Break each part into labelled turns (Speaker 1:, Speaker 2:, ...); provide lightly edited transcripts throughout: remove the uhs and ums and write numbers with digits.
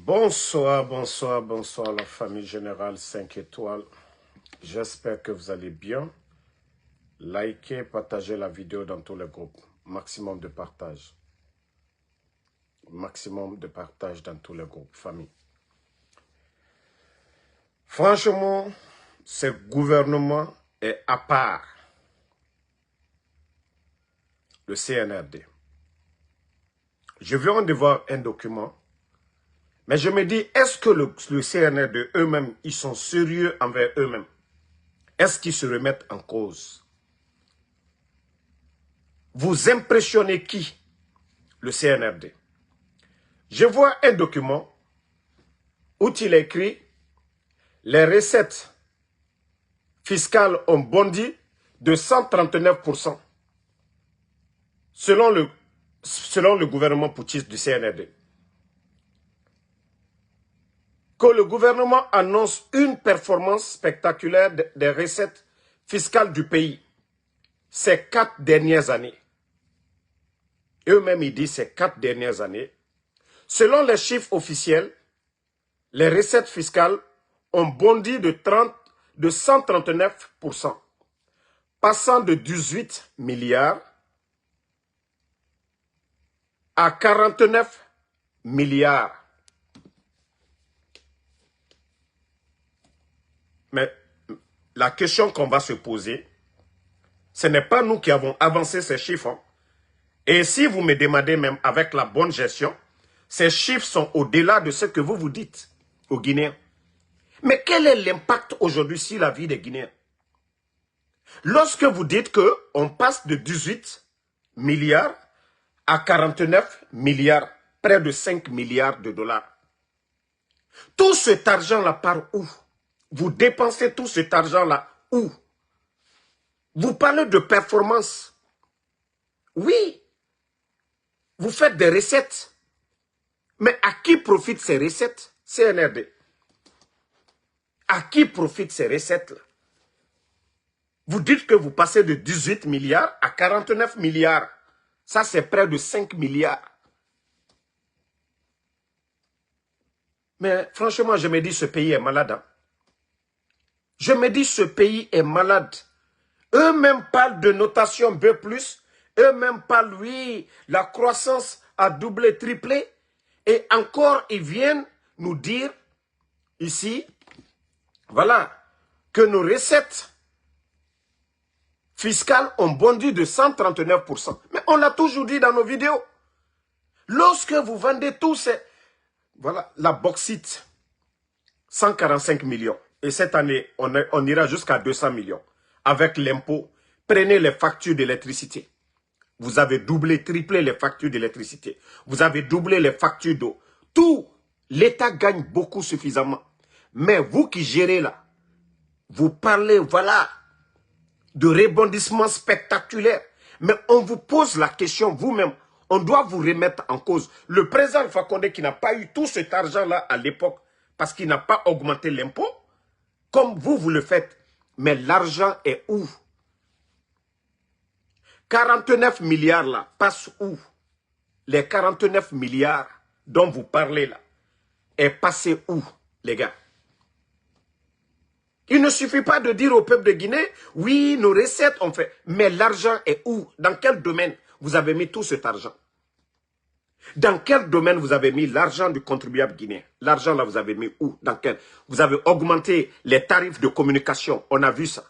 Speaker 1: Bonsoir, bonsoir, bonsoir la famille générale 5 étoiles. J'espère que vous allez bien. Likez, partagez la vidéo dans tous les groupes. Maximum de partage. Maximum de partage dans tous les groupes, famille. Franchement, ce gouvernement est à part. Le CNRD. Je viens de voir un document. Mais je me dis, est-ce que le CNRD eux-mêmes, ils sont sérieux envers eux-mêmes? Est-ce qu'ils se remettent en cause? Vous impressionnez qui? Le CNRD. Je vois un document où il est écrit les recettes fiscales ont bondi de 139% selon le gouvernement putschiste du CNRD. Que le gouvernement annonce une performance spectaculaire des recettes fiscales du pays ces 4 dernières années. Eux-mêmes, ils disent ces 4 dernières années. Selon les chiffres officiels, les recettes fiscales ont bondi de 139%, passant de 18 milliards à 49 milliards. Mais la question qu'on va se poser, ce n'est pas nous qui avons avancé ces chiffres. Hein. Et si vous me demandez même avec la bonne gestion, ces chiffres sont au-delà de ce que vous vous dites aux Guinéens. Mais quel est l'impact aujourd'hui sur la vie des Guinéens? Lorsque vous dites qu'on passe de 18 milliards à 49 milliards, près de 5 milliards de dollars. Tout cet argent-là part où? Vous dépensez tout cet argent-là où? Vous parlez de performance. Oui, vous faites des recettes. Mais à qui profitent ces recettes? CNRD. À qui profitent ces recettes-là? Vous dites que vous passez de 18 milliards à 49 milliards. Ça, c'est près de 5 milliards. Mais franchement, je me dis, ce pays est malade. Hein? Je me dis, ce pays est malade. Eux-mêmes parlent de notation B+. Eux-mêmes parlent, oui, la croissance a doublé, triplé. Et encore, ils viennent nous dire, ici, voilà, que nos recettes fiscales ont bondi de 139%. Mais on l'a toujours dit dans nos vidéos. Lorsque vous vendez tous ces... Voilà, la bauxite, 145 millions. Et cette année, on ira jusqu'à 200 millions. Avec l'impôt, prenez les factures d'électricité. Vous avez doublé, triplé les factures d'électricité. Vous avez doublé les factures d'eau. Tout, l'État gagne beaucoup suffisamment. Mais vous qui gérez là, vous parlez, voilà, de rebondissement spectaculaire. Mais on vous pose la question vous-même. On doit vous remettre en cause. Le président Alpha Condé qui n'a pas eu tout cet argent-là à l'époque parce qu'il n'a pas augmenté l'impôt, comme vous le faites. Mais l'argent est où? 49 milliards là, passent où? Les 49 milliards dont vous parlez là, est passé où, les gars? Il ne suffit pas de dire au peuple de Guinée, oui, nos recettes ont fait. Mais l'argent est où? Dans quel domaine vous avez mis tout cet argent? Dans quel domaine vous avez mis l'argent du contribuable guinéen? L'argent là, vous avez mis où? Dans quel? Vous avez augmenté les tarifs de communication. On a vu ça.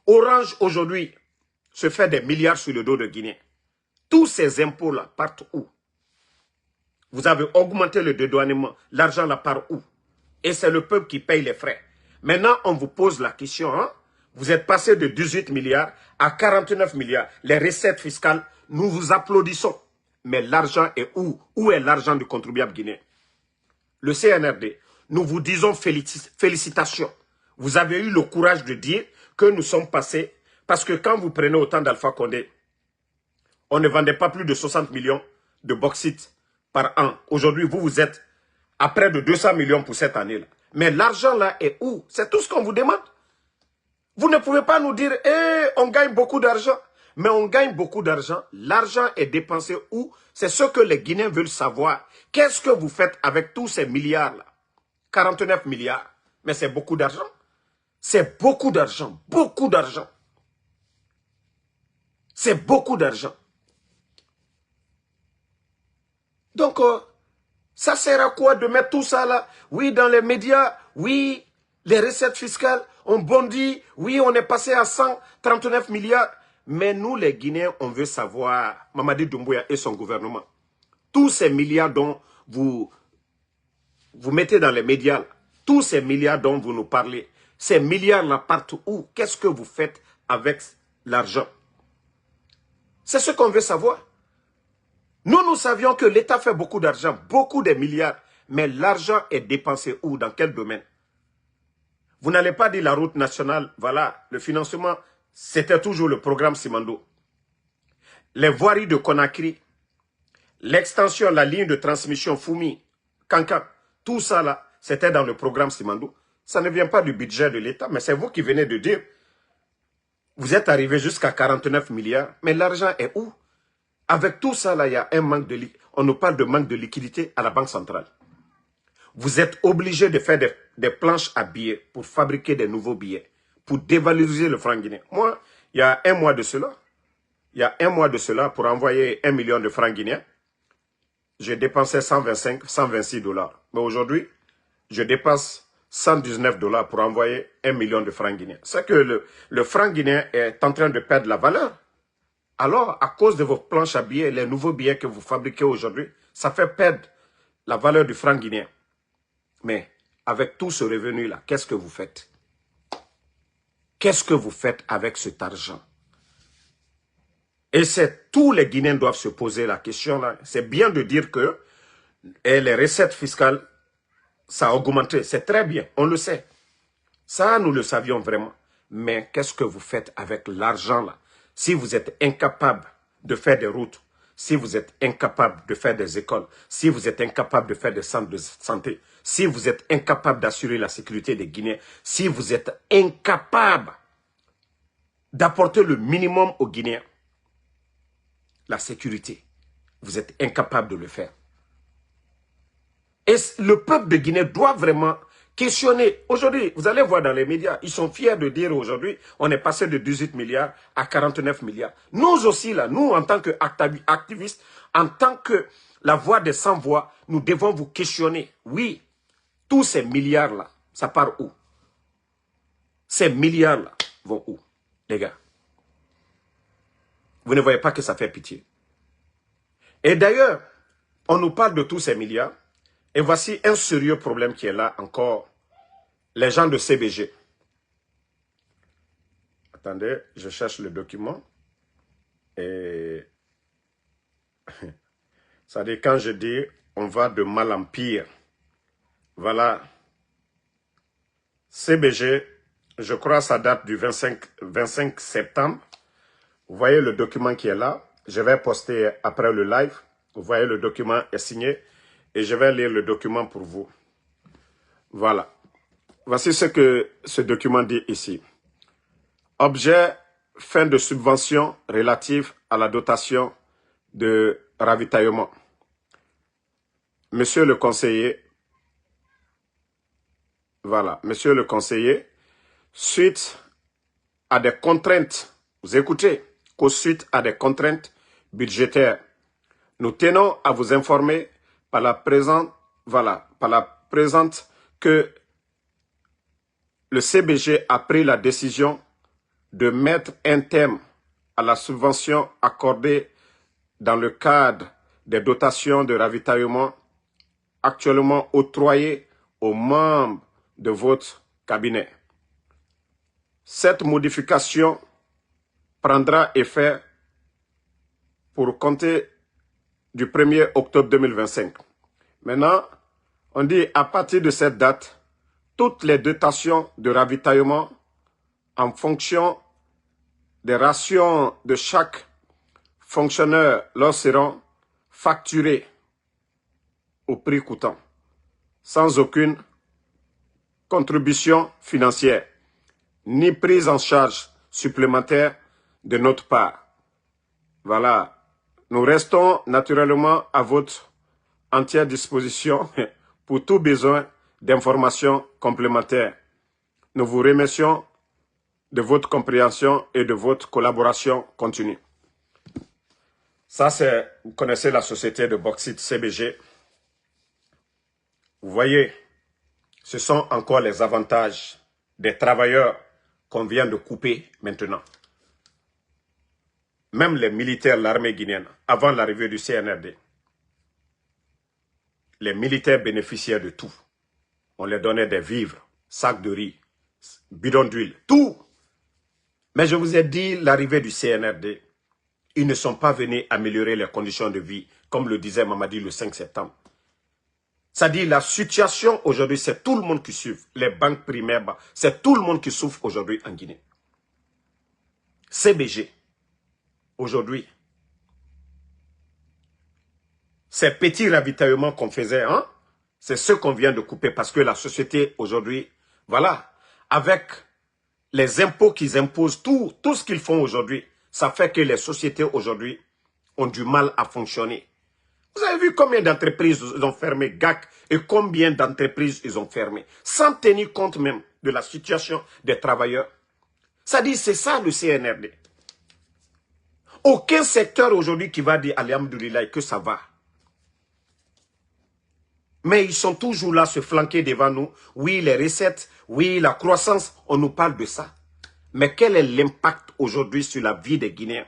Speaker 1: Orange aujourd'hui se fait des milliards sur le dos de Guinée. Tous ces impôts là partent où? Vous avez augmenté le dédouanement. L'argent là part où? Et c'est le peuple qui paye les frais. Maintenant, on vous pose la question. Hein? Vous êtes passé de 18 milliards à 49 milliards. Les recettes fiscales, nous vous applaudissons. Mais l'argent est où? Où est l'argent du contribuable guinéen? Le CNRD, nous vous disons félicitations. Vous avez eu le courage de dire que nous sommes passés. Parce que quand vous prenez autant d'Alpha Condé, on ne vendait pas plus de 60 millions de bauxite par an. Aujourd'hui, vous êtes à près de 200 millions pour cette année-là. Mais l'argent là est où? C'est tout ce qu'on vous demande. Vous ne pouvez pas nous dire, on gagne beaucoup d'argent. Mais on gagne beaucoup d'argent. L'argent est dépensé où? C'est ce que les Guinéens veulent savoir. Qu'est-ce que vous faites avec tous ces milliards-là? 49 milliards. Mais c'est beaucoup d'argent. C'est beaucoup d'argent. Beaucoup d'argent. C'est beaucoup d'argent. Donc, ça sert à quoi de mettre tout ça là? Oui, dans les médias, oui, les recettes fiscales ont bondi, oui, on est passé à 139 milliards. Mais nous, les Guinéens, on veut savoir, Mamadi Doumbouya et son gouvernement, tous ces milliards dont vous mettez dans les médias, là, tous ces milliards dont vous nous parlez, ces milliards-là partent où? Qu'est-ce que vous faites avec l'argent? C'est ce qu'on veut savoir. Nous savions que l'État fait beaucoup d'argent, beaucoup de milliards, mais l'argent est dépensé où? Dans quel domaine? Vous n'allez pas dire la route nationale, voilà, le financement, c'était toujours le programme Simandou. Les voiries de Conakry, l'extension, la ligne de transmission Foumi, Kankan, tout ça là, c'était dans le programme Simandou. Ça ne vient pas du budget de l'État, mais c'est vous qui venez de dire, vous êtes arrivé jusqu'à 49 milliards, mais l'argent est où? Avec tout ça là, il y a un manque de liquidité. On nous parle de manque de liquidité à la Banque centrale. Vous êtes obligé de faire des planches à billets pour fabriquer des nouveaux billets, pour dévaloriser le franc guinéen. Moi, il y a un mois de cela, pour envoyer 1 million de francs guinéens, j'ai dépensé 125, 126 dollars. Mais aujourd'hui, je dépasse 119 dollars pour envoyer 1 million de francs guinéens. C'est que le franc guinéen est en train de perdre la valeur. Alors, à cause de vos planches à billets, les nouveaux billets que vous fabriquez aujourd'hui, ça fait perdre la valeur du franc guinéen. Mais avec tout ce revenu-là, qu'est-ce que vous faites? Qu'est-ce que vous faites avec cet argent? Et tous les Guinéens doivent se poser la question là. C'est bien de dire que les recettes fiscales, ça a augmenté. C'est très bien, on le sait. Ça, nous le savions vraiment. Mais qu'est-ce que vous faites avec l'argent là? Si vous êtes incapable de faire des routes, si vous êtes incapable de faire des écoles, si vous êtes incapable de faire des centres de santé, si vous êtes incapable d'assurer la sécurité des Guinéens, si vous êtes incapable d'apporter le minimum aux Guinéens, la sécurité, vous êtes incapable de le faire. Et le peuple de Guinée doit vraiment questionner. Aujourd'hui, vous allez voir dans les médias, ils sont fiers de dire aujourd'hui, on est passé de 18 milliards à 49 milliards. Nous aussi, là, nous, en tant qu'activistes, en tant que la voix des sans-voix, nous devons vous questionner. Oui, tous ces milliards-là, ça part où? Ces milliards-là vont où, les gars? Vous ne voyez pas que ça fait pitié. Et d'ailleurs, on nous parle de tous ces milliards. Et voici un sérieux problème qui est là encore. Les gens de CBG. Attendez, je cherche le document. Et ça dit, quand je dis on va de mal en pire. Voilà. CBG, je crois que ça date du 25 septembre. Vous voyez le document qui est là. Je vais poster après le live. Vous voyez le document est signé. Et je vais lire le document pour vous. Voilà. Voici ce que ce document dit ici. Objet, fin de subvention relative à la dotation de ravitaillement. Monsieur le conseiller, voilà, monsieur le conseiller, suite à des contraintes, vous écoutez, qu'au suite à des contraintes budgétaires, nous tenons à vous informer par la présente que le CBG a pris la décision de mettre un terme à la subvention accordée dans le cadre des dotations de ravitaillement actuellement octroyées aux membres de votre cabinet. Cette modification prendra effet pour compter du 1er octobre 2025. Maintenant, on dit à partir de cette date, toutes les dotations de ravitaillement en fonction des rations de chaque fonctionnaire leur seront facturées au prix coûtant, sans aucune contribution financière, ni prise en charge supplémentaire de notre part. Voilà. Nous restons naturellement à votre entière disposition pour tout besoin d'informations complémentaires. Nous vous remercions de votre compréhension et de votre collaboration continue. Ça, c'est, vous connaissez la société de bauxite CBG. Vous voyez, ce sont encore les avantages des travailleurs qu'on vient de couper maintenant. Même les militaires, l'armée guinéenne, avant l'arrivée du CNRD, les militaires bénéficiaient de tout. On leur donnait des vivres, sacs de riz, bidons d'huile, tout. Mais je vous ai dit, l'arrivée du CNRD, ils ne sont pas venus améliorer les conditions de vie, comme le disait Mamadi le 5 septembre. C'est-à-dire la situation aujourd'hui, c'est tout le monde qui souffre. Les banques primaires, c'est tout le monde qui souffre aujourd'hui en Guinée. CBG, aujourd'hui, ces petits ravitaillements qu'on faisait, hein, c'est ce qu'on vient de couper parce que la société aujourd'hui, voilà, avec les impôts qu'ils imposent, tout ce qu'ils font aujourd'hui, ça fait que les sociétés aujourd'hui ont du mal à fonctionner. Vous avez vu combien d'entreprises ils ont fermé, GAC, et combien d'entreprises ils ont fermé, sans tenir compte même de la situation des travailleurs. Ça dit, c'est ça le CNRD. Aucun secteur aujourd'hui qui va dire, alhamdoulilah, que ça va. Mais ils sont toujours là, se flanquer devant nous. Oui, les recettes, oui, la croissance, on nous parle de ça. Mais quel est l'impact aujourd'hui sur la vie des Guinéens?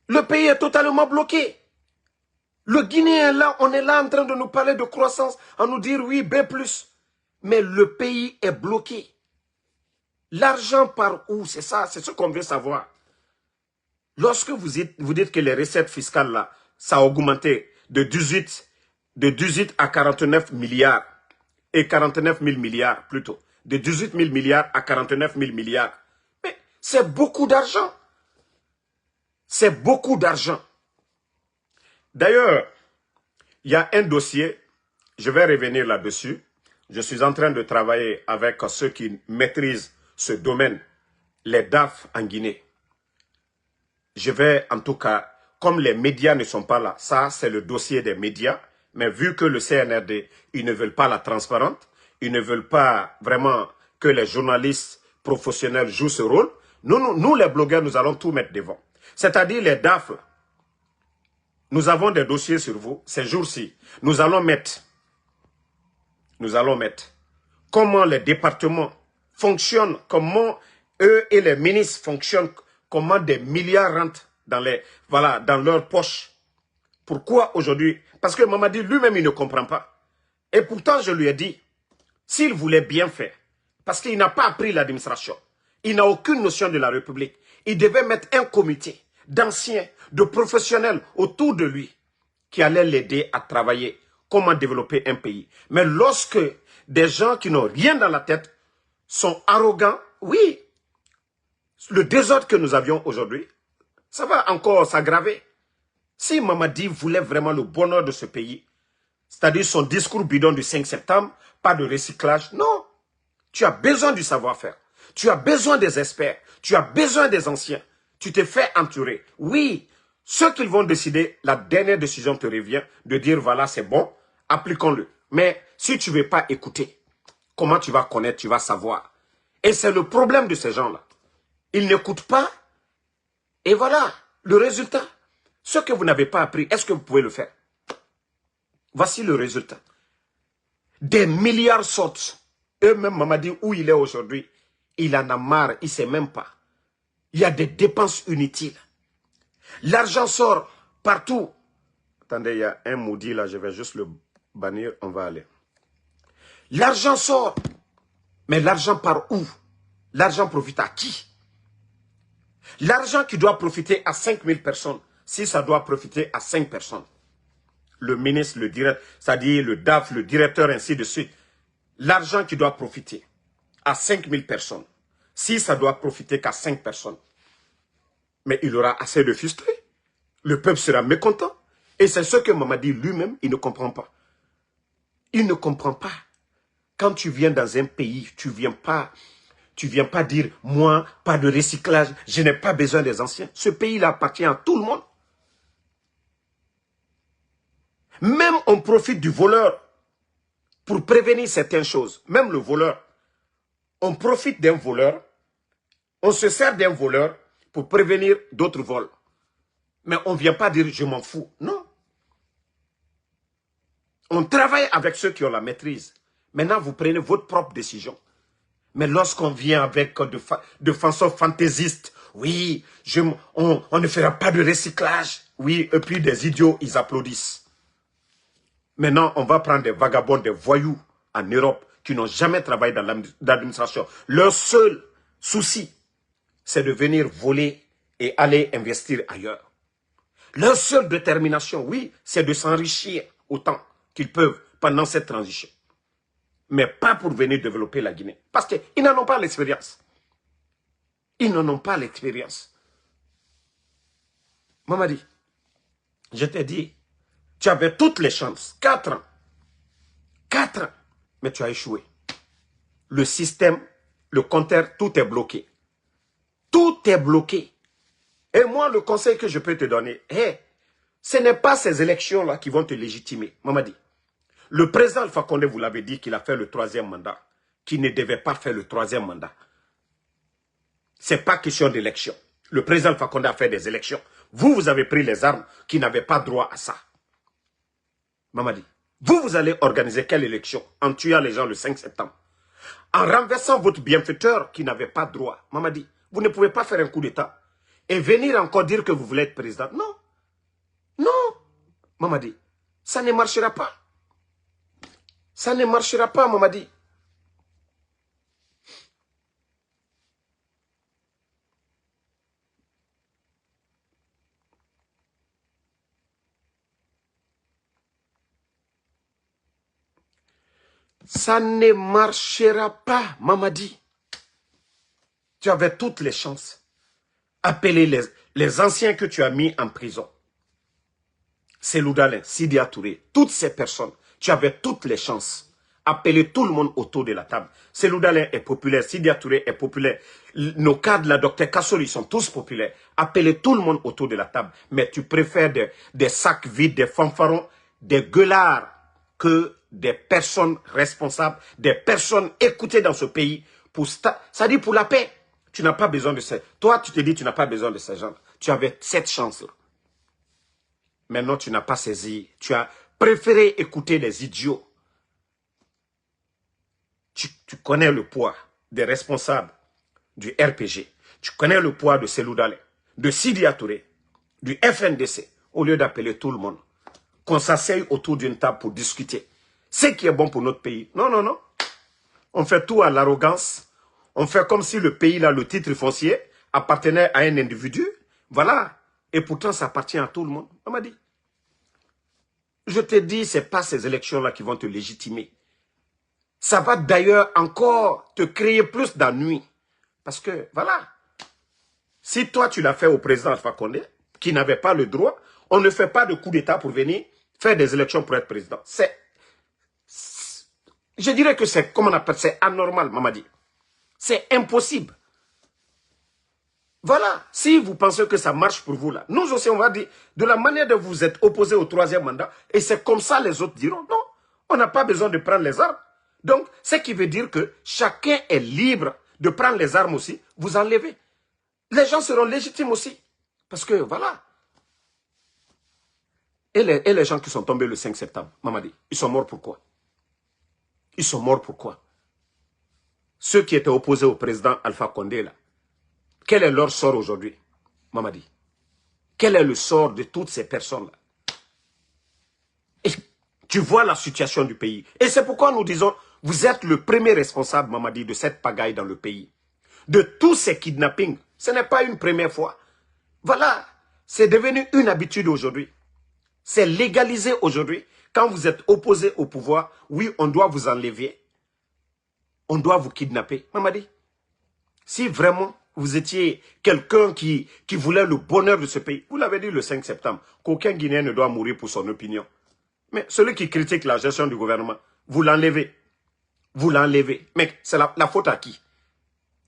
Speaker 1: Le pays est totalement bloqué. Le Guinéen là, on est là en train de nous parler de croissance, à nous dire oui, B+. Mais le pays est bloqué. L'argent part où? C'est ça, c'est ce qu'on veut savoir. Lorsque vous dites que les recettes fiscales là, ça a augmenté de 18 à 49 milliards, et 49 000 milliards plutôt, de 18 000 milliards à 49 000 milliards. Mais c'est beaucoup d'argent. C'est beaucoup d'argent. D'ailleurs, il y a un dossier, je vais revenir là-dessus. Je suis en train de travailler avec ceux qui maîtrisent ce domaine, les DAF en Guinée. Je vais en tout cas, comme les médias ne sont pas là, ça c'est le dossier des médias, mais vu que le CNRD, ils ne veulent pas la transparence, ils ne veulent pas vraiment que les journalistes professionnels jouent ce rôle, nous les blogueurs, nous allons tout mettre devant. C'est-à-dire les DAF, là, nous avons des dossiers sur vous, ces jours-ci. Nous allons mettre comment les départements fonctionnent, comment eux et les ministres fonctionnent, comment des milliards rentrent dans leurs poches. Pourquoi aujourd'hui? Parce que Mamadi lui-même, il ne comprend pas. Et pourtant, je lui ai dit, s'il voulait bien faire, parce qu'il n'a pas appris l'administration, il n'a aucune notion de la République, il devait mettre un comité d'anciens, de professionnels autour de lui qui allaient l'aider à travailler, comment développer un pays. Mais lorsque des gens qui n'ont rien dans la tête sont arrogants, oui, le désordre que nous avions aujourd'hui, ça va encore s'aggraver. Si Mamadi voulait vraiment le bonheur de ce pays, c'est-à-dire son discours bidon du 5 septembre, pas de recyclage, non. Tu as besoin du savoir-faire. Tu as besoin des experts. Tu as besoin des anciens. Tu te fais entourer. Oui, ceux qui vont décider, la dernière décision te revient de dire voilà, c'est bon, appliquons-le. Mais si tu ne veux pas écouter, comment tu vas connaître, tu vas savoir. Et c'est le problème de ces gens-là. Ils n'écoutent pas. Et voilà, le résultat. Ce que vous n'avez pas appris, est-ce que vous pouvez le faire? Voici le résultat. Des milliards sortent. Eux-mêmes, Mamadi, où il est aujourd'hui, il en a marre, il ne sait même pas. Il y a des dépenses inutiles. L'argent sort partout. Attendez, il y a un maudit là, je vais juste le bannir, on va aller. L'argent sort. Mais l'argent part où? L'argent profite à qui? L'argent qui doit profiter à 5000 personnes, si ça doit profiter à 5 personnes. Le ministre, le directeur, c'est-à-dire le DAF, le directeur, ainsi de suite. L'argent qui doit profiter à 5000 personnes, si ça doit profiter qu'à 5 personnes, mais il aura assez de frustrés. Le peuple sera mécontent. Et c'est ce que Mamadi lui-même, il ne comprend pas. Il ne comprend pas. Quand tu viens dans un pays, tu ne viens pas tu ne viens pas dire, moi, pas de recyclage, je n'ai pas besoin des anciens. Ce pays-là appartient à tout le monde. Même on profite du voleur pour prévenir certaines choses. Même le voleur. On profite d'un voleur, on se sert d'un voleur pour prévenir d'autres vols. Mais on ne vient pas dire, je m'en fous. Non. On travaille avec ceux qui ont la maîtrise. Maintenant, vous prenez votre propre décision. Mais lorsqu'on vient avec de façon fantaisiste, oui, on ne fera pas de recyclage. Oui, et puis des idiots, ils applaudissent. Maintenant, on va prendre des vagabonds, des voyous en Europe qui n'ont jamais travaillé dans l'administration. Leur seul souci, c'est de venir voler et aller investir ailleurs. Leur seule détermination, oui, c'est de s'enrichir autant qu'ils peuvent pendant cette transition. Mais pas pour venir développer la Guinée. Parce qu'ils n'en ont pas l'expérience. Ils n'en ont pas l'expérience. Mamadi, je t'ai dit, tu avais toutes les chances. 4 ans. 4 ans. Mais tu as échoué. Le système, le compteur, tout est bloqué. Tout est bloqué. Et moi, le conseil que je peux te donner, ce n'est pas ces élections-là qui vont te légitimer. Mamadi, le président Alpha Condé, vous l'avez dit, qu'il a fait le 3e mandat, qu'il ne devait pas faire le 3e mandat. Ce n'est pas question d'élection. Le président Alpha Condé a fait des élections. Vous, vous avez pris les armes qui n'avaient pas droit à ça. Mamadi, vous allez organiser quelle élection en tuant les gens le 5 septembre? En renversant votre bienfaiteur qui n'avait pas droit. Mamadi, vous ne pouvez pas faire un coup d'État et venir encore dire que vous voulez être président. Non. Non. Mamadi, ça ne marchera pas. Ça ne marchera pas, Mamadi. Ça ne marchera pas, Mamadi. Tu avais toutes les chances. Appelez les anciens que tu as mis en prison. Selou Dalein, Sidya Touré, toutes ces personnes, tu avais toutes les chances. Appelez tout le monde autour de la table. Selou Dalein est populaire, Sidya Touré est populaire. Nos cadres, la docteur Kassoli, sont tous populaires. Appelez tout le monde autour de la table. Mais tu préfères des sacs vides, des fanfarons, des gueulards que des personnes responsables, des personnes écoutées dans ce pays. Ça dit pour la paix. Tu n'as pas besoin de ça. Toi, tu te dis tu n'as pas besoin de ces gens. Tu avais cette chance-là. Maintenant, tu n'as pas saisi. Tu as préféré écouter les idiots. Tu connais le poids des responsables du RPG. Tu connais le poids de Selou Dalein, de Sidya Touré, du FNDC, au lieu d'appeler tout le monde. Qu'on s'asseye autour d'une table pour discuter. Ce qui est bon pour notre pays. Non, non, non. On fait tout à l'arrogance. On fait comme si le pays, là, le titre foncier, appartenait à un individu. Voilà. Et pourtant, ça appartient à tout le monde. On m'a dit. Je te dis, ce n'est pas ces élections-là qui vont te légitimer. Ça va d'ailleurs encore te créer plus d'ennuis. Parce que, voilà. Si toi, tu l'as fait au président Alpha Condé, qui n'avait pas le droit, on ne fait pas de coup d'État pour venir faire des élections pour être président. Je dirais que c'est, comment on appelle, c'est anormal, Mamadi. C'est impossible. Voilà, si vous pensez que ça marche pour vous là, nous aussi on va dire, de la manière dont vous êtes opposé au 3e mandat, et c'est comme ça les autres diront, non, on n'a pas besoin de prendre les armes. Donc, ce qui veut dire que chacun est libre de prendre les armes aussi, vous enlevez. Les gens seront légitimes aussi. Parce que, voilà. Et les gens qui sont tombés le 5 septembre, Mamadi, ils sont morts pourquoi? Ils sont morts pourquoi? Ceux qui étaient opposés au président Alpha Condé, là, quel est leur sort aujourd'hui, Mamadi? Quel est le sort de toutes ces personnes-là? Et tu vois la situation du pays. Et c'est pourquoi nous disons, vous êtes le premier responsable, Mamadi, de cette pagaille dans le pays. De tous ces kidnappings. Ce n'est pas une première fois. Voilà, c'est devenu une habitude aujourd'hui. C'est légalisé aujourd'hui. Quand vous êtes opposé au pouvoir, oui, on doit vous enlever. On doit vous kidnapper. Mamadi, si vraiment vous étiez quelqu'un qui voulait le bonheur de ce pays, vous l'avez dit le 5 septembre, qu'aucun Guinéen ne doit mourir pour son opinion. Mais celui qui critique la gestion du gouvernement, vous l'enlevez. Vous l'enlevez. Mais c'est la faute à qui?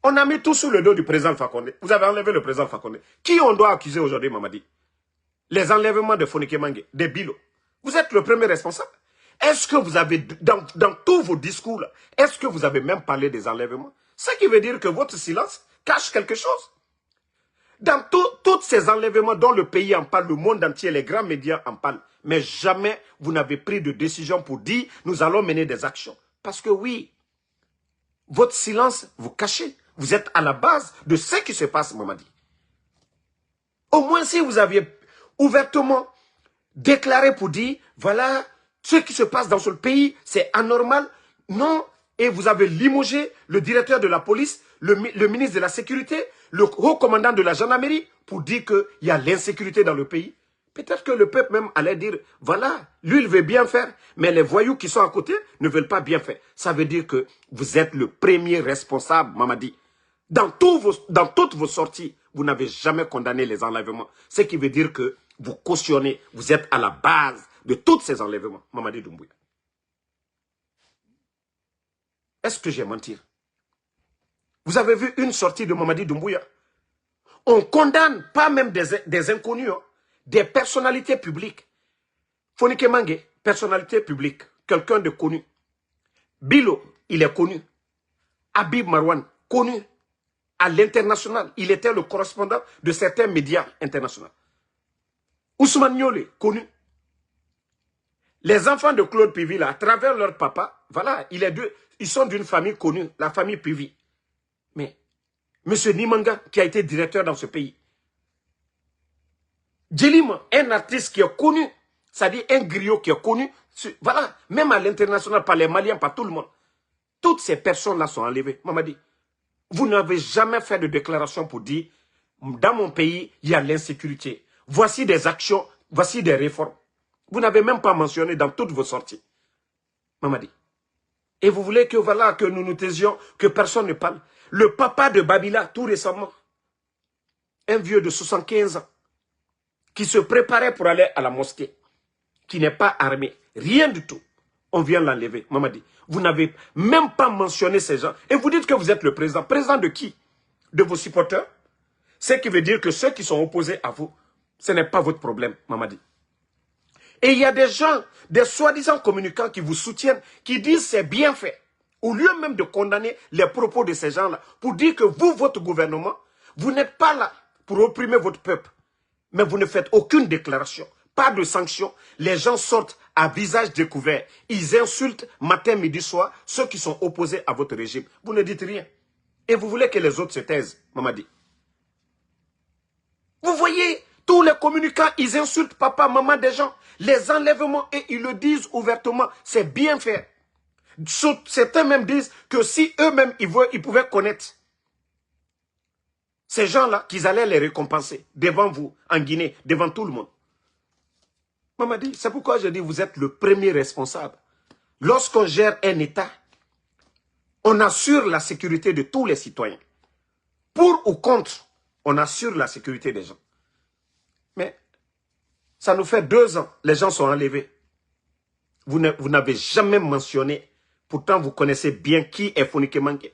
Speaker 1: On a mis tout sous le dos du président Fakonde. Vous avez enlevé le président Fakonde. Qui on doit accuser aujourd'hui, Mamadi? Les enlèvements de Fonike Mange, des Bilo. Vous êtes le premier responsable. Est-ce que vous avez, dans tous vos discours, est-ce que vous avez même parlé des enlèvements? Ce qui veut dire que votre silence cache quelque chose. Dans tous ces enlèvements dont le pays en parle, le monde entier, les grands médias en parlent, mais jamais vous n'avez pris de décision pour dire nous allons mener des actions. Parce que oui, votre silence vous cachez. Vous êtes à la base de ce qui se passe, Mamadi. Au moins si vous aviez ouvertement déclaré pour dire, voilà, ce qui se passe dans ce pays, c'est anormal. Non, et vous avez limogé le directeur de la police, le ministre de la Sécurité, le haut commandant de la gendarmerie, pour dire qu'il y a l'insécurité dans le pays. Peut-être que le peuple même allait dire, voilà, lui il veut bien faire, mais les voyous qui sont à côté ne veulent pas bien faire. Ça veut dire que vous êtes le premier responsable, Mamadi. Dans toutes vos sorties, vous n'avez jamais condamné les enlèvements. Ce qui veut dire que vous cautionnez, vous êtes à la base de tous ces enlèvements, Mamadi Doumbouya. Est-ce que j'ai menti? Vous avez vu une sortie de Mamadi Doumbouya? On condamne pas même des inconnus, hein, des personnalités publiques. Fonike Mange, personnalité publique, quelqu'un de connu. Bilo, il est connu. Habib Marwan, connu. À l'international, il était le correspondant de certains médias internationaux. Ousmane Niolé, connu. Les enfants de Claude Pivi, là, à travers leur papa, voilà, ils sont d'une famille connue, la famille Pivi. Mais, M. Nimanga, qui a été directeur dans ce pays. Djelim, un artiste qui est connu, c'est-à-dire un griot qui est connu, voilà, même à l'international, par les Maliens, par tout le monde. Toutes ces personnes-là sont enlevées. Mamadi, vous n'avez jamais fait de déclaration pour dire, dans mon pays, il y a l'insécurité. Voici des actions, voici des réformes. Vous n'avez même pas mentionné dans toutes vos sorties. Mamadi. Et vous voulez que, voilà, que nous nous taisions, que personne ne parle. Le papa de Babila, tout récemment, un vieux de 75 ans, qui se préparait pour aller à la mosquée, qui n'est pas armé, rien du tout. On vient l'enlever. Mamadi, vous n'avez même pas mentionné ces gens. Et vous dites que vous êtes le président. Président de qui? De vos supporters? Ce qui veut dire que ceux qui sont opposés à vous, ce n'est pas votre problème, Mamadi. Et il y a des gens, des soi-disant communicants qui vous soutiennent, qui disent c'est bien fait. Au lieu même de condamner les propos de ces gens-là, pour dire que vous, votre gouvernement, vous n'êtes pas là pour opprimer votre peuple. Mais vous ne faites aucune déclaration, pas de sanctions. Les gens sortent à visage découvert. Ils insultent matin, midi, soir ceux qui sont opposés à votre régime. Vous ne dites rien. Et vous voulez que les autres se taisent, Mamadi. Vous voyez, tous les communicants, ils insultent papa, maman des gens. Les enlèvements, et ils le disent ouvertement, c'est bien fait. Certains même disent que si eux-mêmes, ils pouvaient connaître ces gens-là, qu'ils allaient les récompenser devant vous, en Guinée, devant tout le monde. Mamadi, c'est pourquoi je dis vous êtes le premier responsable. Lorsqu'on gère un État, on assure la sécurité de tous les citoyens. Pour ou contre, on assure la sécurité des gens. Mais ça nous fait 2 ans, les gens sont enlevés. Vous n'avez jamais mentionné, pourtant vous connaissez bien qui est Fonike Mange.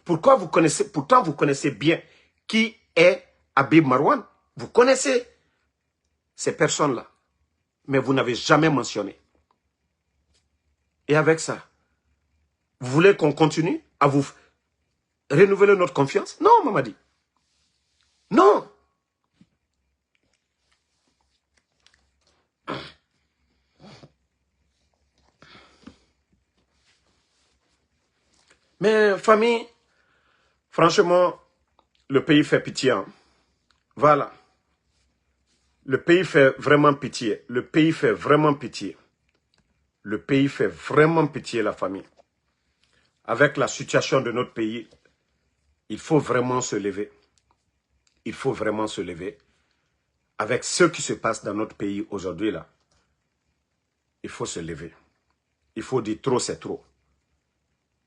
Speaker 1: Pourtant vous connaissez bien qui est Habib Marwan. Vous connaissez ces personnes-là. Mais vous n'avez jamais mentionné. Et avec ça, vous voulez qu'on continue à vous renouveler notre confiance? Non, Mamadi. Non. Mais famille, franchement, le pays fait pitié. Hein. Voilà. Le pays fait vraiment pitié. Le pays fait vraiment pitié. Le pays fait vraiment pitié, la famille. Avec la situation de notre pays, il faut vraiment se lever. Il faut vraiment se lever. Avec ce qui se passe dans notre pays aujourd'hui, là, il faut se lever. Il faut dire trop, c'est trop.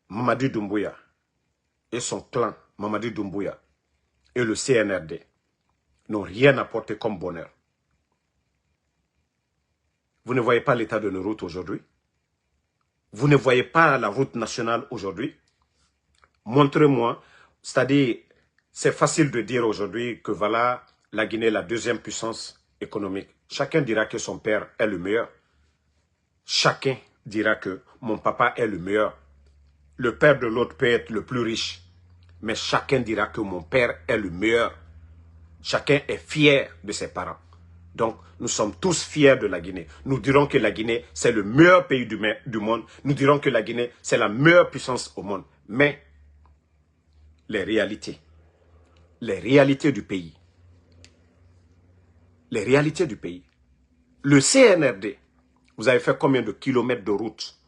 Speaker 1: Mamadi Doumbouya et son clan, Mamadi Doumbouya et le CNRD n'ont rien apporté comme bonheur. Vous ne voyez pas l'état de nos routes aujourd'hui? Vous ne voyez pas la route nationale aujourd'hui? Montrez-moi C'est-à-dire, c'est facile de dire aujourd'hui que voilà, la Guinée est la deuxième puissance économique. Chacun dira que son père est le meilleur. Chacun dira que mon papa est le meilleur. Le père de l'autre peut être le plus riche. Mais chacun dira que mon père est le meilleur. Chacun est fier de ses parents. Donc, nous sommes tous fiers de la Guinée. Nous dirons que la Guinée, c'est le meilleur pays du monde. Nous dirons que la Guinée, c'est la meilleure puissance au monde. Mais, les réalités du pays, le CNRD, vous avez fait combien de kilomètres de routes?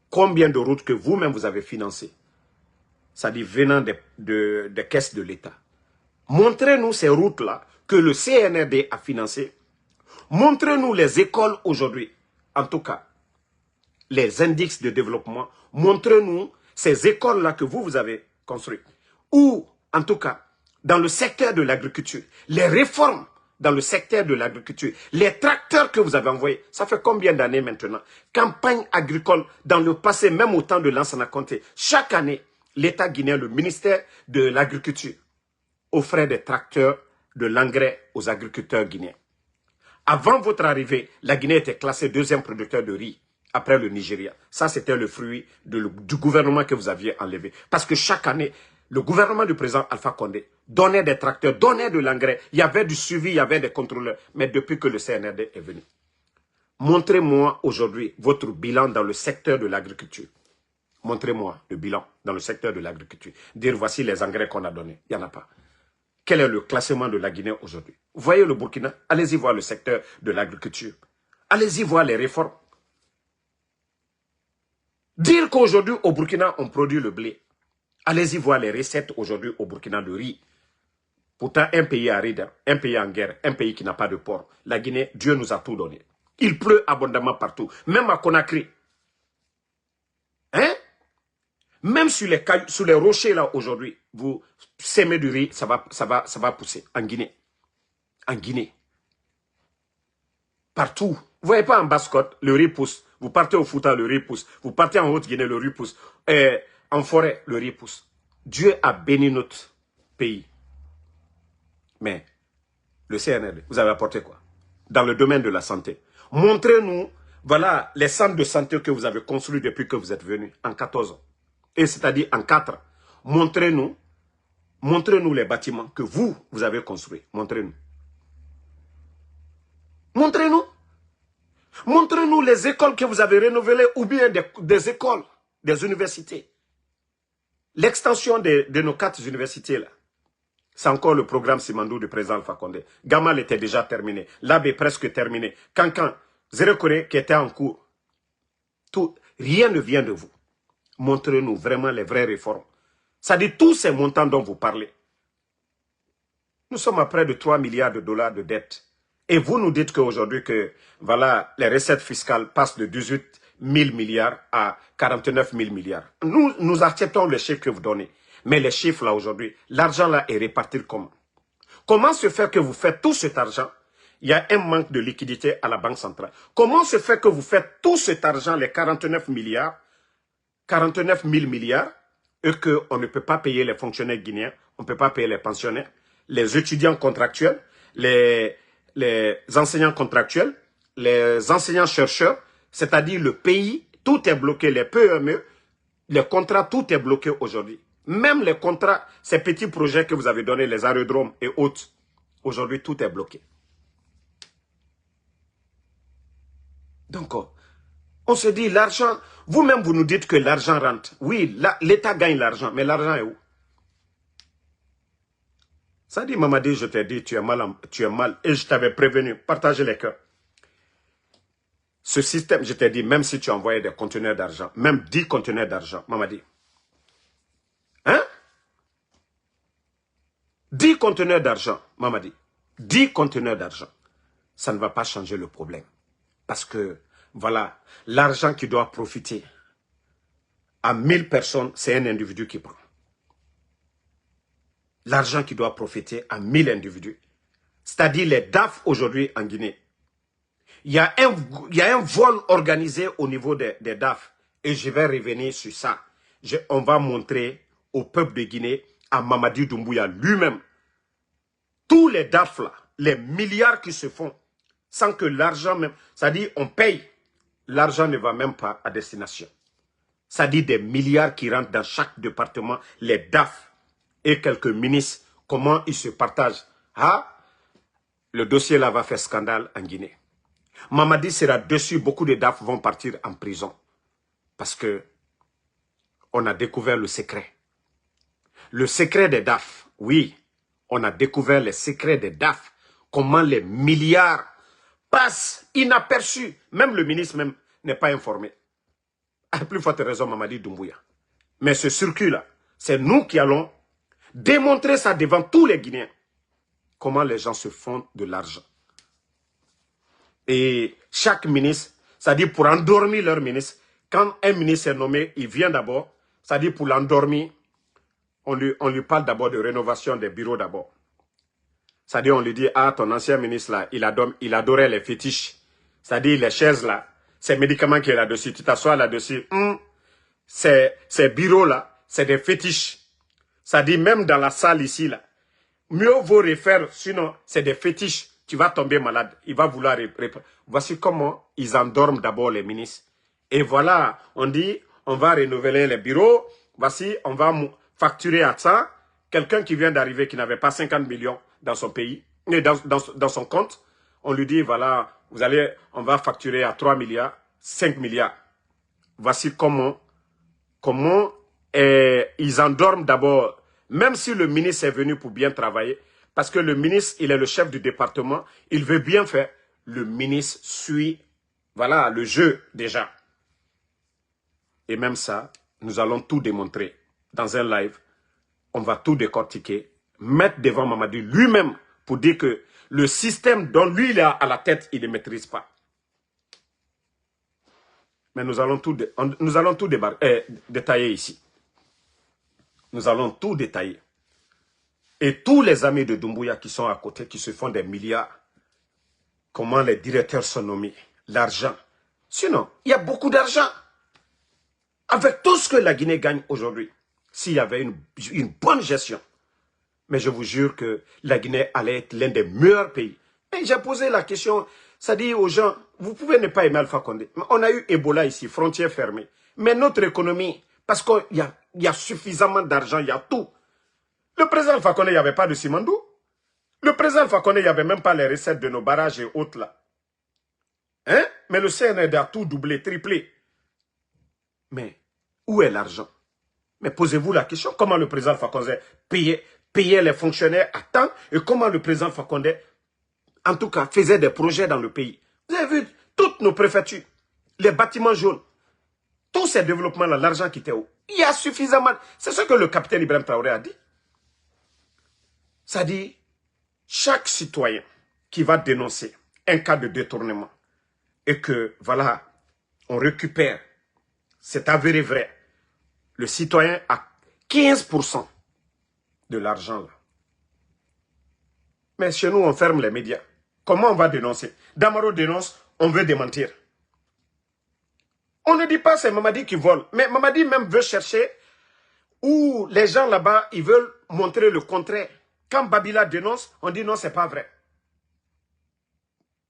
Speaker 1: Combien de routes que vous-même vous avez financées? Ça dit venant des caisses de l'État. Montrez-nous ces routes-là que le CNRD a financées. Montrez-nous les écoles aujourd'hui. En tout cas, les indices de développement. Montrez-nous ces écoles-là que vous avez construites. Ou, en tout cas, dans le secteur de l'agriculture, les réformes dans le secteur de l'agriculture, les tracteurs que vous avez envoyés, ça fait combien d'années maintenant? Campagne agricole dans le passé, même au temps de Lansana Conté. Chaque année, l'État guinéen, le ministère de l'Agriculture, offrait des tracteurs, de l'engrais aux agriculteurs guinéens. Avant votre arrivée, la Guinée était classée deuxième producteur de riz, après le Nigeria. Ça, c'était le fruit du gouvernement que vous aviez enlevé. Parce que chaque année, le gouvernement du président Alpha Condé donnait des tracteurs, donnait de l'engrais. Il y avait du suivi, il y avait des contrôleurs. Mais depuis que le CNRD est venu, montrez-moi aujourd'hui votre bilan dans le secteur de l'agriculture. Montrez-moi le bilan dans le secteur de l'agriculture. Dire voici les engrais qu'on a donnés. Il n'y en a pas. Quel est le classement de la Guinée aujourd'hui? Vous voyez le Burkina? Allez-y voir le secteur de l'agriculture. Allez-y voir les réformes. Dire qu'aujourd'hui au Burkina, on produit le blé. Allez-y voir les recettes aujourd'hui au Burkina de riz. Pourtant, un pays aride, un pays en guerre, un pays qui n'a pas de port. La Guinée, Dieu nous a tout donné. Il pleut abondamment partout, même à Conakry. Hein? Même sur les rochers là aujourd'hui, vous sémez du riz, ça va pousser en Guinée. En Guinée. Partout. Vous ne voyez pas en Basse-Côte, le riz pousse. Vous partez au Fouta, le riz pousse. Vous partez en Haute-Guinée, le riz pousse. En forêt, le riz pousse. Dieu a béni notre pays. Mais le CNRD, vous avez apporté quoi? Dans le domaine de la santé. Montrez-nous, voilà, les centres de santé que vous avez construits depuis que vous êtes venus en 14 ans. Et c'est-à-dire en 4 ans. Montrez-nous les bâtiments que vous avez construits. Montrez-nous. Montrez-nous. Montrez-nous les écoles que vous avez rénovées ou bien des écoles, des universités. L'extension de nos 4 universités là. C'est encore le programme Simandou du président Alpha Condé. Gamal était déjà terminé. L'AB est presque terminé. Cancan, Zérekoré qui était en cours. Rien ne vient de vous. Montrez-nous vraiment les vraies réformes. Ça dit tous ces montants dont vous parlez. Nous sommes à près de 3 milliards de dollars de dette. Et vous nous dites qu'aujourd'hui, que voilà, les recettes fiscales passent de 18 000 milliards à 49 000 milliards. Nous acceptons les chiffres que vous donnez. Mais les chiffres là aujourd'hui, l'argent là est réparti comment? Comment se fait que vous faites tout cet argent? Il y a un manque de liquidité à la Banque centrale. Comment se fait que vous faites tout cet argent, les 49 milliards, 49 000 milliards, et qu'on ne peut pas payer les fonctionnaires guinéens, on ne peut pas payer les pensionnaires, les étudiants contractuels, les enseignants contractuels, les enseignants-chercheurs, c'est-à-dire le pays, tout est bloqué, les PME, les contrats, tout est bloqué aujourd'hui. Même les contrats, ces petits projets que vous avez donnés, les aérodromes et autres, aujourd'hui tout est bloqué. Donc, on se dit l'argent, vous-même vous nous dites que l'argent rentre. Oui, l'État gagne l'argent, mais l'argent est où? Ça dit, Mamadi, je t'ai dit, tu es mal, et je t'avais prévenu, partagez les cœurs. Ce système, je t'ai dit, même si tu envoyais des conteneurs d'argent, même 10 conteneurs d'argent, Mamadi. Hein? 10 conteneurs d'argent, Mamadi. 10 conteneurs d'argent. Ça ne va pas changer le problème. Parce que, voilà, l'argent qui doit profiter à 1000 personnes, c'est un individu qui prend. L'argent qui doit profiter à 1000 individus. C'est-à-dire les DAF aujourd'hui en Guinée. Il y a un vol organisé au niveau des DAF. Et je vais revenir sur ça. On va montrer au peuple de Guinée à Mamadi Doumbouya lui-même. Tous les DAF là, les milliards qui se font, sans que l'argent même, c'est-à-dire on paye, l'argent ne va même pas à destination. C'est-à-dire des milliards qui rentrent dans chaque département, les DAF et quelques ministres, comment ils se partagent. Ah, le dossier là va faire scandale en Guinée. Mamadi sera dessus, beaucoup de DAF vont partir en prison. Parce que on a découvert le secret. Le secret des DAF, oui, on a découvert les secrets des DAF. Comment les milliards passent inaperçus. Même le ministre même n'est pas informé. À plus forte raison, Mamadi Doumbouya. Mais ce circuit-là, c'est nous qui allons démontrer ça devant tous les Guinéens. Comment les gens se font de l'argent. Et chaque ministre, c'est-à-dire pour endormir leur ministre, quand un ministre est nommé, il vient d'abord, c'est-à-dire pour l'endormir, on lui parle d'abord de rénovation des bureaux d'abord. C'est-à-dire on lui dit, ah, ton ancien ministre là, il adorait les fétiches. C'est-à-dire les chaises là, ces médicaments qui est là-dessus, tu t'assois là-dessus, ces bureaux là, c'est des fétiches. C'est-à-dire même dans la salle ici là, mieux vaut refaire, sinon c'est des fétiches. Tu vas tomber malade. Il va vouloir... Voici comment ils endorment d'abord les ministres. Et voilà, on dit, on va renouveler les bureaux. Voici, on va facturer à ça. Quelqu'un qui vient d'arriver, qui n'avait pas 50 millions dans son pays, dans son compte, on lui dit, voilà, on va facturer à 3 milliards, 5 milliards. Voici comment ils endorment d'abord, même si le ministre est venu pour bien travailler, parce que le ministre, il est le chef du département, il veut bien faire. Le ministre suit, voilà, le jeu déjà. Et même ça, nous allons tout démontrer dans un live. On va tout décortiquer, mettre devant Mamadi lui-même pour dire que le système dont lui il est à la tête, il ne maîtrise pas. Mais nous allons tout détailler ici. Nous allons tout détailler. Et tous les amis de Doumbouya qui sont à côté, qui se font des milliards, comment les directeurs sont nommés, l'argent. Sinon, il y a beaucoup d'argent. Avec tout ce que la Guinée gagne aujourd'hui, s'il y avait une bonne gestion, mais je vous jure que la Guinée allait être l'un des meilleurs pays. Et j'ai posé la question, ça dit aux gens, vous pouvez ne pas aimer Alpha Condé. On a eu Ebola ici, frontières fermées. Mais notre économie, parce qu'il y a suffisamment d'argent, il y a tout. Le président Alpha Condé, il n'y avait pas de Simandou. Le président Alpha Condé, il n'y avait même pas les recettes de nos barrages et autres là. Hein? Mais le CNRD a tout doublé, triplé. Mais où est l'argent? Mais posez-vous la question, comment le président Alpha Condé payait les fonctionnaires à temps et comment le président Alpha Condé, en tout cas, faisait des projets dans le pays. Vous avez vu toutes nos préfectures, les bâtiments jaunes, tous ces développements-là, l'argent qui était où? Il y a suffisamment. C'est ce que le capitaine Ibrahim Traoré a dit. Ça dit, chaque citoyen qui va dénoncer un cas de détournement et que, voilà, on récupère, c'est avéré vrai, le citoyen a 15% de l'argent là. Mais chez nous, on ferme les médias. Comment on va dénoncer? Damaro dénonce, on veut démentir. On ne dit pas c'est Mamadi qui vole, mais Mamadi même veut chercher où les gens là-bas, ils veulent montrer le contraire. Quand Babila dénonce, on dit non, c'est pas vrai.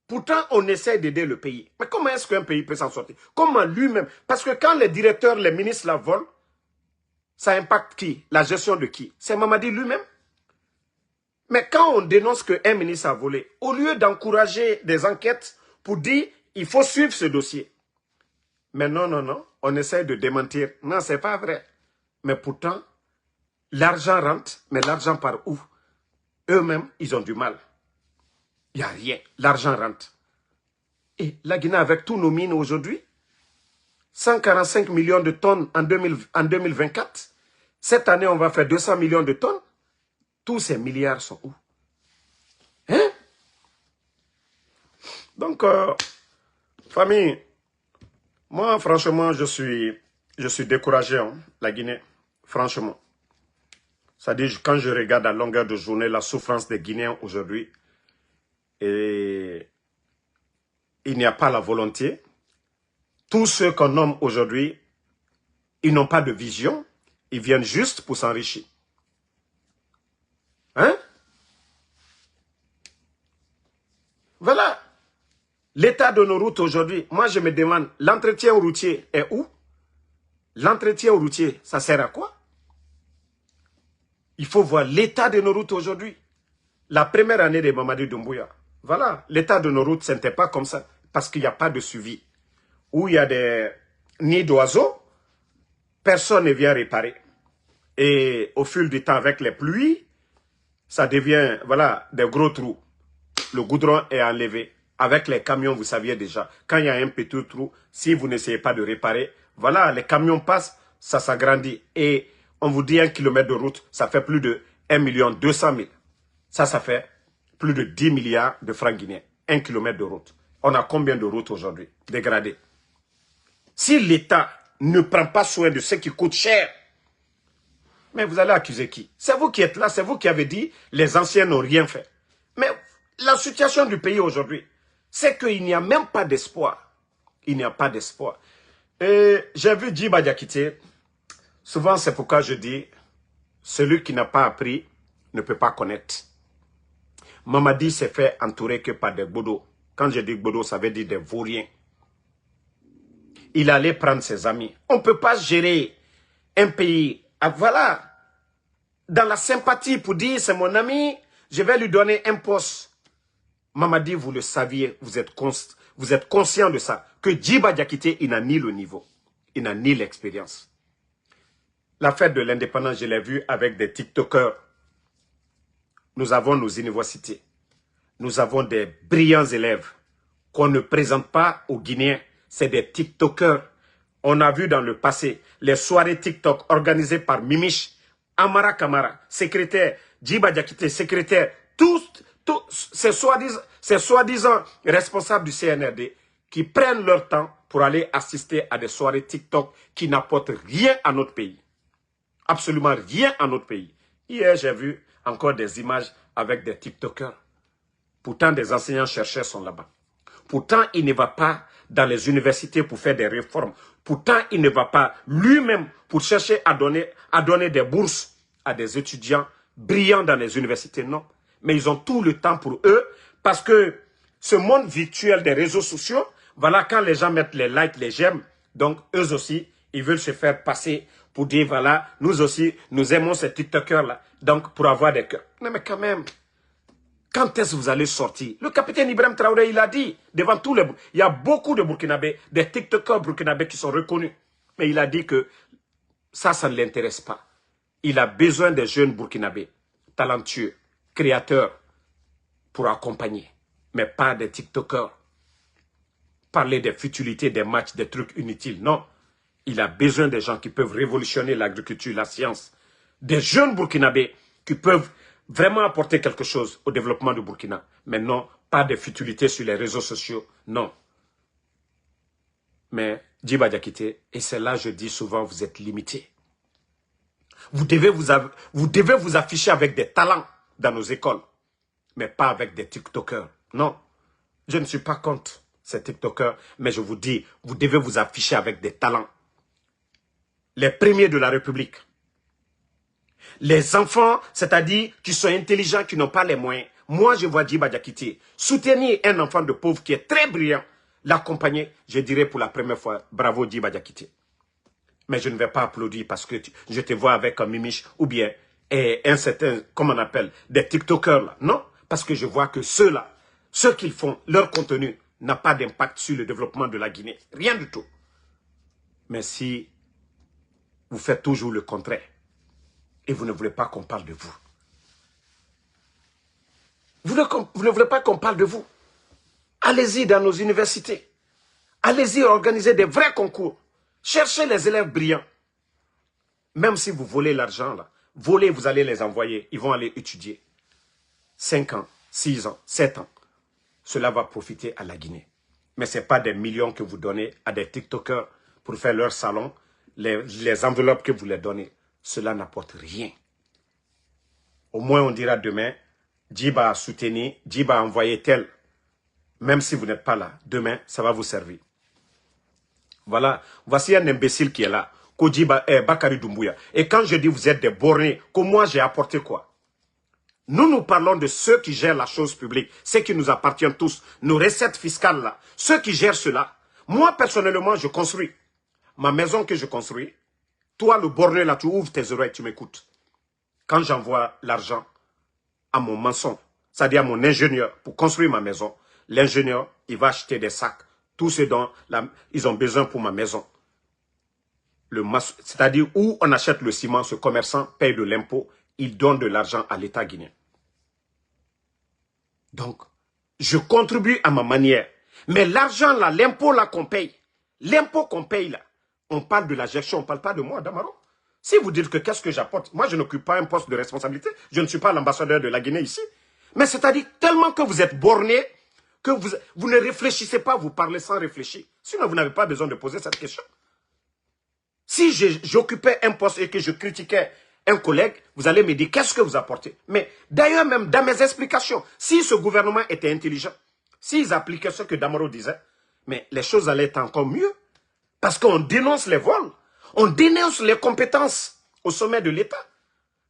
Speaker 1: Pourtant, on essaie d'aider le pays. Mais comment est-ce qu'un pays peut s'en sortir? Comment lui-même? Parce que quand les directeurs, les ministres la volent, ça impacte qui? La gestion de qui? C'est Mamadi lui-même. Mais quand on dénonce qu'un ministre a volé, au lieu d'encourager des enquêtes pour dire il faut suivre ce dossier. Mais non, non, non, on essaie de démentir. Non, c'est pas vrai. Mais pourtant, l'argent rentre, mais l'argent part où? Eux-mêmes, ils ont du mal. Il n'y a rien. L'argent rentre. Et la Guinée, avec tous nos mines aujourd'hui, 145 millions de tonnes en 2024. Cette année, on va faire 200 millions de tonnes. Tous ces milliards sont où? Hein? Donc, famille, moi, franchement, je suis découragé, hein, la Guinée. Franchement. C'est-à-dire, quand je regarde à longueur de journée la souffrance des Guinéens aujourd'hui, et il n'y a pas la volonté. Tous ceux qu'on nomme aujourd'hui, ils n'ont pas de vision. Ils viennent juste pour s'enrichir. Hein? Voilà. L'état de nos routes aujourd'hui, moi je me demande, l'entretien routier est où? L'entretien routier, ça sert à quoi? Il faut voir l'état de nos routes aujourd'hui. La première année de Mamadi Doumbouya, voilà, l'état de nos routes, ce n'était pas comme ça, parce qu'il n'y a pas de suivi. Où il y a des nids d'oiseaux, personne ne vient réparer. Et au fil du temps, avec les pluies, ça devient, voilà, des gros trous. Le goudron est enlevé. Avec les camions, vous saviez déjà, quand il y a un petit trou, si vous n'essayez pas de réparer, voilà, les camions passent, ça s'agrandit. Et on vous dit 1 kilomètre de route, ça fait plus de 1 200 000. Ça fait plus de 10 milliards de francs guinéens. 1 kilomètre de route. On a combien de routes aujourd'hui dégradées? Si l'État ne prend pas soin de ce qui coûte cher, mais vous allez accuser qui? C'est vous qui êtes là, c'est vous qui avez dit les anciens n'ont rien fait. Mais la situation du pays aujourd'hui, c'est qu'il n'y a même pas d'espoir. Il n'y a pas d'espoir. Et j'ai vu Djiba Diakité. Souvent, c'est pourquoi je dis, celui qui n'a pas appris ne peut pas connaître. Mamadi s'est fait entourer que par des Bodo. Quand je dis Bodo, ça veut dire des vauriens. Il allait prendre ses amis. On ne peut pas gérer un pays, voilà, dans la sympathie pour dire, c'est mon ami, je vais lui donner un poste. Mamadi, vous le saviez, vous êtes conscient de ça, que Djiba Diakité, il n'a ni le niveau, il n'a ni l'expérience. La fête de l'indépendance, je l'ai vu avec des TikTokers. Nous avons nos universités. Nous avons des brillants élèves qu'on ne présente pas aux Guinéens. C'est des TikTokers. On a vu dans le passé les soirées TikTok organisées par Mimiche, Amara Kamara, secrétaire, Djiba Diakité, secrétaire, tous ces soi-disant responsables du CNRD qui prennent leur temps pour aller assister à des soirées TikTok qui n'apportent rien à notre pays. Absolument rien à notre pays. Hier, j'ai vu encore des images avec des TikTokers. Pourtant, des enseignants-chercheurs sont là-bas. Pourtant, il ne va pas dans les universités pour faire des réformes. Pourtant, il ne va pas lui-même pour chercher à donner des bourses à des étudiants brillants dans les universités. Non. Mais ils ont tout le temps pour eux parce que ce monde virtuel des réseaux sociaux, voilà, quand les gens mettent les likes, les j'aime, donc eux aussi, ils veulent se faire passer pour dire, voilà, nous aussi, nous aimons ces TikTokers-là, donc pour avoir des cœurs. Non, mais quand même, quand est-ce que vous allez sortir? Le capitaine Ibrahim Traoré, il a dit, devant tous les... Il y a beaucoup de Burkinabés, des TikTokers burkinabés qui sont reconnus. Mais il a dit que ça ne l'intéresse pas. Il a besoin des jeunes Burkinabés, talentueux, créateurs, pour accompagner. Mais pas des TikTokers. Parler des futilités, des matchs, des trucs inutiles. Non. Il a besoin des gens qui peuvent révolutionner l'agriculture, la science. Des jeunes Burkinabés qui peuvent vraiment apporter quelque chose au développement du Burkina. Mais non, pas de futilités sur les réseaux sociaux. Non. Mais Djiba Diakité, et c'est là je dis souvent, vous êtes limité. Vous devez vous afficher avec des talents dans nos écoles. Mais pas avec des TikTokers. Non. Je ne suis pas contre ces TikTokers. Mais je vous dis, vous devez vous afficher avec des talents. Les premiers de la République. Les enfants, c'est-à-dire qui sont intelligents, qui n'ont pas les moyens. Moi, je vois Djiba Diakité soutenir un enfant de pauvre qui est très brillant, l'accompagner, je dirais pour la première fois, bravo Djiba Diakité. Mais je ne vais pas applaudir parce que je te vois avec un Mimiche ou bien un certain, comment on appelle, des TikTokers là. Non, parce que je vois que ceux-là, ceux qu'ils font, leur contenu n'a pas d'impact sur le développement de la Guinée. Rien du tout. Mais si vous faites toujours le contraire, et vous ne voulez pas qu'on parle de vous. Vous ne voulez pas qu'on parle de vous. Allez-y dans nos universités. Allez-y organiser des vrais concours. Cherchez les élèves brillants. Même si vous volez l'argent, là, volez, vous allez les envoyer. Ils vont aller étudier. 5 ans, 6 ans, 7 ans. Cela va profiter à la Guinée. Mais ce n'est pas des millions que vous donnez à des TikTokers pour faire leur salon. Les enveloppes que vous les donnez. Cela n'apporte rien. Au moins, on dira demain, Djiba a soutenu, Djiba a envoyé tel. Même si vous n'êtes pas là, demain, ça va vous servir. Voilà, voici un imbécile qui est là, Bakary Doumbouya. Et quand je dis vous êtes des bornés, que moi j'ai apporté quoi? Nous parlons de ceux qui gèrent la chose publique, ceux qui nous appartiennent tous, nos recettes fiscales là, ceux qui gèrent cela. Moi, personnellement, je construis. Ma maison que je construis, toi, le borné là, tu ouvres tes oreilles, tu m'écoutes. Quand j'envoie l'argent à mon maçon, c'est-à-dire à mon ingénieur, pour construire ma maison, l'ingénieur, il va acheter des sacs, tout ce dont ils ont besoin pour ma maison. C'est-à-dire où on achète le ciment, ce commerçant paye de l'impôt, il donne de l'argent à l'État guinéen. Donc, je contribue à ma manière. Mais l'argent là, l'impôt là qu'on paye, l'impôt qu'on paye là, on parle de la gestion, on ne parle pas de moi, Damaro. Si vous dites que qu'est-ce que j'apporte, moi je n'occupe pas un poste de responsabilité, je ne suis pas l'ambassadeur de la Guinée ici. Mais c'est-à-dire tellement que vous êtes borné, que vous ne réfléchissez pas, vous parlez sans réfléchir. Sinon, vous n'avez pas besoin de poser cette question. Si j'occupais un poste et que je critiquais un collègue, vous allez me dire qu'est-ce que vous apportez. Mais d'ailleurs, même dans mes explications, si ce gouvernement était intelligent, s'ils appliquaient ce que Damaro disait, mais les choses allaient être encore mieux. Parce qu'on dénonce les vols, on dénonce les compétences au sommet de l'État.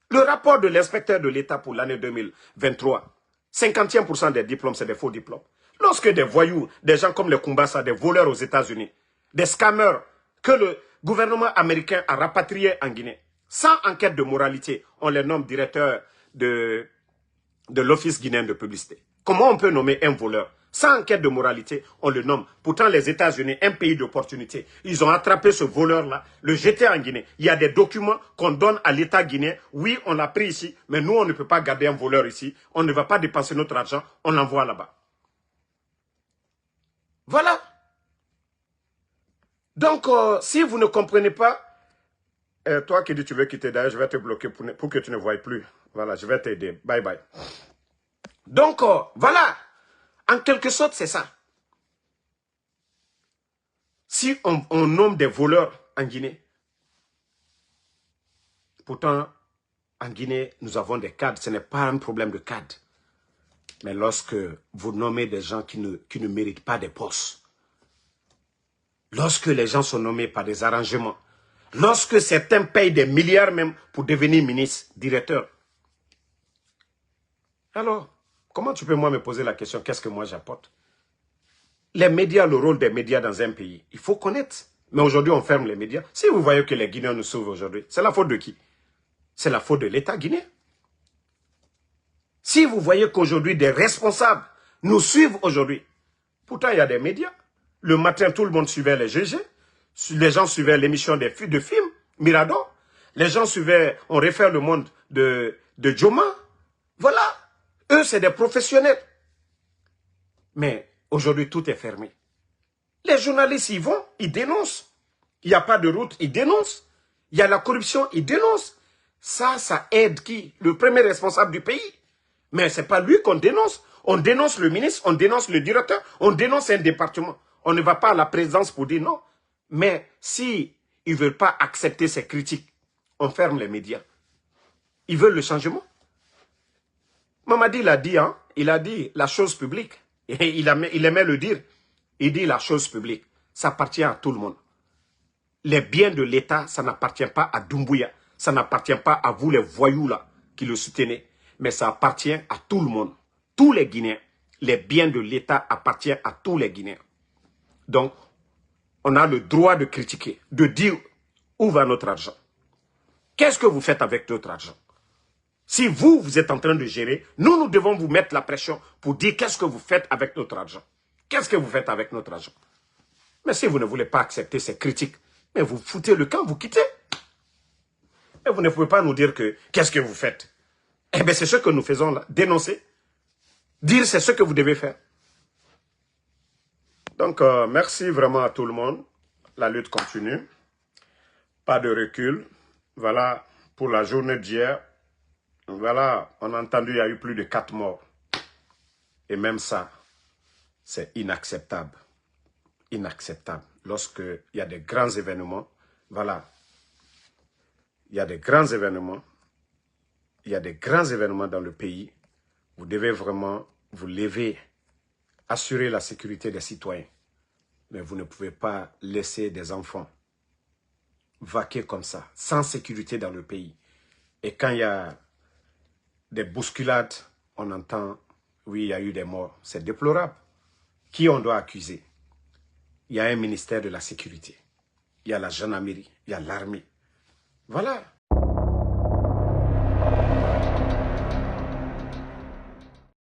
Speaker 1: Le rapport de l'inspecteur de l'État pour l'année 2023, 51% des diplômes, c'est des faux diplômes. Lorsque des voyous, des gens comme les Kumbasa, des voleurs aux États-Unis, des scammers que le gouvernement américain a rapatriés en Guinée, sans enquête de moralité, on les nomme directeurs de l'Office guinéen de publicité. Comment on peut nommer un voleur? Sans enquête de moralité, on le nomme. Pourtant, les États-Unis, un pays d'opportunité, ils ont attrapé ce voleur-là, le jeté en Guinée. Il y a des documents qu'on donne à l'État guinéen. Oui, on l'a pris ici, mais nous, on ne peut pas garder un voleur ici. On ne va pas dépenser notre argent, on l'envoie là-bas. Voilà. Donc, si vous ne comprenez pas, toi qui dis tu veux quitter, d'ailleurs, je vais te bloquer pour que tu ne voies plus. Voilà, je vais t'aider. Bye bye. Donc, voilà. En quelque sorte, c'est ça. Si on nomme des voleurs en Guinée, pourtant, en Guinée, nous avons des cadres. Ce n'est pas un problème de cadre. Mais lorsque vous nommez des gens qui ne méritent pas des postes, lorsque les gens sont nommés par des arrangements, lorsque certains payent des milliards même pour devenir ministre, directeur, alors, comment tu peux moi me poser la question, qu'est-ce que moi j'apporte? Les médias, le rôle des médias dans un pays, il faut connaître. Mais aujourd'hui, on ferme les médias. Si vous voyez que les Guinéens nous sauvent aujourd'hui, c'est la faute de qui? C'est la faute de l'État guinéen. Si vous voyez qu'aujourd'hui, des responsables nous suivent aujourd'hui, pourtant il y a des médias. Le matin, tout le monde suivait les GG. Les gens suivaient l'émission de films, Mirador. Les gens suivaient, on réfère le monde de Joma. Voilà. Eux, c'est des professionnels. Mais aujourd'hui, tout est fermé. Les journalistes, ils vont, ils dénoncent. Il n'y a pas de route, ils dénoncent. Il y a la corruption, ils dénoncent. Ça aide qui? Le premier responsable du pays. Mais ce n'est pas lui qu'on dénonce. On dénonce le ministre, on dénonce le directeur, on dénonce un département. On ne va pas à la présidence pour dire non. Mais si ils ne veulent pas accepter ces critiques, on ferme les médias. Ils veulent le changement. Mamadi l'a dit, hein? Il a dit la chose publique. Et il aimait le dire. Il dit la chose publique. Ça appartient à tout le monde. Les biens de l'État, ça n'appartient pas à Doumbouya. Ça n'appartient pas à vous les voyous là qui le soutenez. Mais ça appartient à tout le monde. Tous les Guinéens. Les biens de l'État appartiennent à tous les Guinéens. Donc, on a le droit de critiquer, de dire où va notre argent. Qu'est-ce que vous faites avec notre argent? Si vous êtes en train de gérer, nous devons vous mettre la pression pour dire qu'est-ce que vous faites avec notre argent. Qu'est-ce que vous faites avec notre argent? Mais si vous ne voulez pas accepter ces critiques, mais vous foutez le camp, vous quittez. Mais vous ne pouvez pas nous dire que qu'est-ce que vous faites? Eh bien, c'est ce que nous faisons là, dénoncer. Dire c'est ce que vous devez faire. Donc, merci vraiment à tout le monde. La lutte continue. Pas de recul. Voilà, pour la journée d'hier. Voilà, on a entendu, il y a eu plus de 4 morts. Et même ça, c'est inacceptable. Inacceptable. Lorsqu'il y a des grands événements, voilà. Il y a des grands événements. Il y a des grands événements dans le pays. Vous devez vraiment vous lever, assurer la sécurité des citoyens. Mais vous ne pouvez pas laisser des enfants vaquer comme ça, sans sécurité dans le pays. Et quand il y a des bousculades, on entend, oui, il y a eu des morts. C'est déplorable. Qui on doit accuser? Il y a un ministère de la sécurité. Il y a la gendarmerie, il y a l'armée. Voilà.